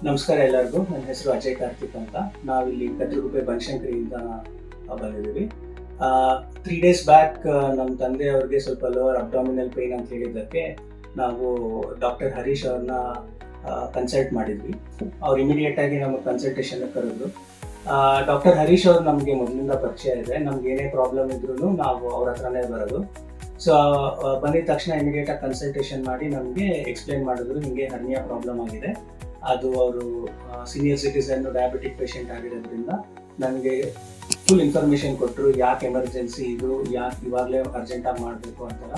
ನಮಸ್ಕಾರ ಎಲ್ಲರಿಗೂ. ನನ್ನ ಹೆಸರು ಅಜಯ್ ಕಾರ್ತಿಕ್ ಅಂತ. ನಾವಿಲ್ಲಿ ಕತ್ರಗುಪ್ಪೆ ಬನಶಂಕರಿಯಿಂದ ಬಂದಿದ್ದೀವಿ. 3 days ಬ್ಯಾಕ್ ನಮ್ಮ ತಂದೆಯವ್ರಿಗೆ ಸ್ವಲ್ಪ ಲೋವರ್ ಅಬ್ಡಾಮಿನಲ್ ಪೇನ್ ಅಂತ ಹೇಳಿದ್ದಕ್ಕೆ ನಾವು ಡಾಕ್ಟರ್ ಹರೀಶ್ ಅವ್ರನ್ನ ಕನ್ಸಲ್ಟ್ ಮಾಡಿದ್ವಿ. ಅವ್ರು ಇಮಿಡಿಯೇಟ್ ಆಗಿ ನಮಗೆ ಕನ್ಸಲ್ಟೇಷನ್ಗೆ ಕರೆದ್ರು. ಡಾಕ್ಟರ್ ಹರೀಶ್ ಅವ್ರು ನಮಗೆ ಮೊದಲಿಂದ ಪರಿಚಯ ಇದೆ. ನಮ್ಗೆ ಏನೇ ಪ್ರಾಬ್ಲಮ್ ಇದ್ರೂ ನಾವು ಅವ್ರ ಹತ್ರನೇ ಬರೋದು. ಸೊ ಬಂದಿದ ತಕ್ಷಣ ಇಮಿಡಿಯೇಟ್ ಆಗಿ ಕನ್ಸಲ್ಟೇಷನ್ ಮಾಡಿ ನಮಗೆ ಎಕ್ಸ್ಪ್ಲೇನ್ ಮಾಡಿದ್ರು, ಹಿಂಗೆ ಹರ್ನಿಯಾ ಪ್ರಾಬ್ಲಮ್ ಆಗಿದೆ. ಅದು ಅವರು ಸೀನಿಯರ್ ಸಿಟಿಸನ್ ಡಯಾಬಿಟಿಕ್ ಪೇಷಂಟ್ ಆಗಿರೋದ್ರಿಂದ ನನಗೆ ಫುಲ್ ಇನ್ಫಾರ್ಮೇಷನ್ ಕೊಟ್ಟರು, ಯಾಕೆ ಎಮರ್ಜೆನ್ಸಿ ಇದು, ಯಾಕೆ ಇವಾಗಲೇ ಅರ್ಜೆಂಟಾಗಿ ಮಾಡಬೇಕು ಅಂತೆಲ್ಲ.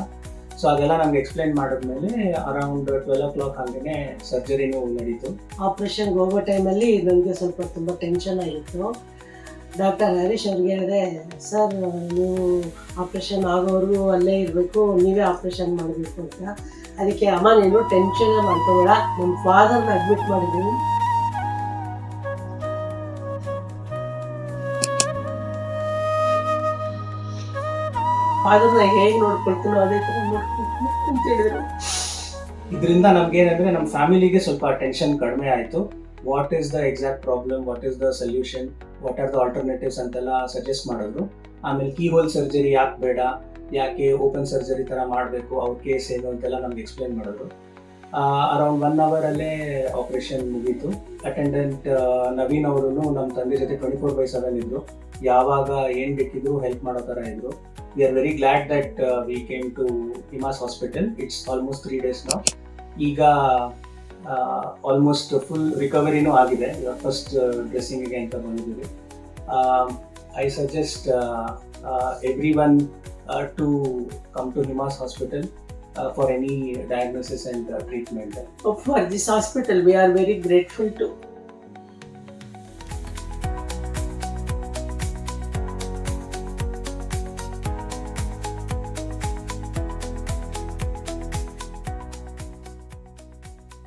ಸೊ ಅದೆಲ್ಲ ನಮ್ಗೆ ಎಕ್ಸ್ಪ್ಲೈನ್ ಮಾಡಿದ್ಮೇಲೆ ಅರೌಂಡ್ 12 o'clock ಹಾಗೆ ಸರ್ಜರಿನೂ ನಡೀತು. ಆಪ್ರೇಷನ್ಗೆ ಹೋಗೋ ಟೈಮಲ್ಲಿ ನನಗೆ ಸ್ವಲ್ಪ ತುಂಬ ಟೆನ್ಷನ್ ಆಗಿತ್ತು. ಡಾಕ್ಟರ್ ಹರೀಶ್ ಅವ್ರಿಗೆ ಹೇಳಿದೆ, ಸರ್ ನೀವು ಆಪ್ರೇಷನ್ ಆಗೋವರೆಗೂ ಅಲ್ಲೇ ಇರಬೇಕು, ನೀವೇ ಆಪ್ರೇಷನ್ ಮಾಡಬೇಕು ಅಂತ. ಅದಕ್ಕೆ ಅಮ್ಮ ನೀನು ಟೆನ್ಷನ್ ಮಾಡ್ಕೋಬೇಡ, ನಮ್ಮ ಫಾದರ್ನ ಅಡ್ಮಿಟ್ ಮಾಡಿದ್ದೀನಿ, ಫಾದರ್ನ ಹೇಗೆ ನೋಡ್ಕೊಳ್ತೀನೋ ಅದೇ ಥರ ನೋಡ್ಕೊಳ್ತೀನಿ ಅಂತ ಹೇಳಿದರು. ಇದರಿಂದ ನಮ್ಗೇನಂದ್ರೆ ನಮ್ಮ ಫ್ಯಾಮಿಲಿಗೆ ಸ್ವಲ್ಪ ಟೆನ್ಷನ್ ಕಡಿಮೆ ಆಯಿತು. What is the exact problem, what is the solution, what are the alternatives ಅಂತೆಲ್ಲ ಸಜೆಸ್ಟ್ ಮಾಡಿದ್ರು. ಆಮೇಲೆ ಕೀ ಹೋಲ್ ಸರ್ಜರಿ ಯಾಕೆ ಬೇಡ, ಯಾಕೆ ಓಪನ್ ಸರ್ಜರಿ ಥರ ಮಾಡಬೇಕು, ಅವ್ರ ಕೇಸ್ ಏನು ಅಂತೆಲ್ಲ ನಮ್ಗೆ ಎಕ್ಸ್ಪ್ಲೇನ್ ಮಾಡಿದ್ರು. ಅರೌಂಡ್ 1 hour ಅಲ್ಲೇ ಆಪ್ರೇಷನ್ ಮುಗೀತು. ಅಟೆಂಡೆಂಟ್ ನವೀನ್ ಅವರು ನಮ್ಮ ತಂದೆ ಜೊತೆ 24/7 ಇದ್ರು. ಯಾವಾಗ ಏನು ಬೇಕಿದ್ರು ಹೆಲ್ಪ್ ಮಾಡೋ ಥರ ಇದ್ರು. We are very glad that we came to Himas hospital. It's almost 3 days ನಾವು. ಈಗ ಆಲ್ಮೋಸ್ಟ್ ಫುಲ್ ರಿಕವರಿನೂ ಆಗಿದೆ. ಫಸ್ಟ್ ಡ್ರೆಸ್ಸಿಂಗಿಗೆ ಅಂತ ಬಂದಿದ್ದೀವಿ. I suggest every one to come to Himas hospital for any diagnosis and treatment. For this hospital, we are very grateful to